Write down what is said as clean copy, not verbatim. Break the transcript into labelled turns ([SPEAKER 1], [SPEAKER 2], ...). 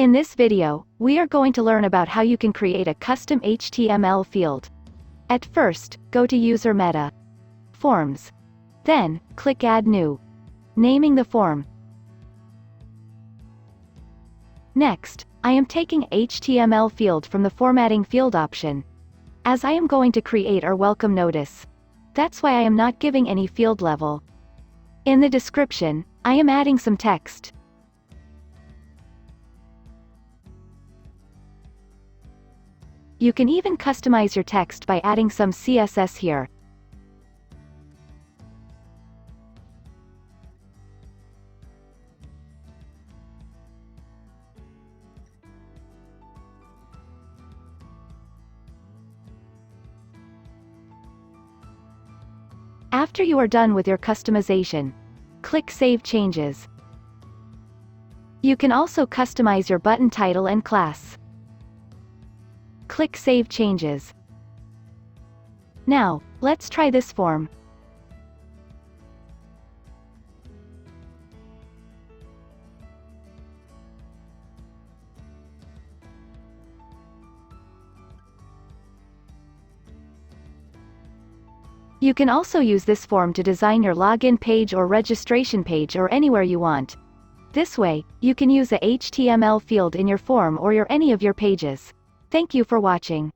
[SPEAKER 1] In this video, we are going to learn about how you can create a custom HTML field. At first, go to User Meta. Forms. Then, click Add New. Naming the form. Next, I am taking HTML field from the Formatting field option. As I am going to create our welcome notice. That's why I am not giving any field level. In the description, I am adding some text. You can even customize your text by adding some CSS here. After you are done with your customization, click Save Changes. You can also customize your button title and class. Click Save Changes. Now, let's try this form. You can also use this form to design your login page or registration page or anywhere you want. This way, you can use a HTML field in your form or any of your pages. Thank you for watching.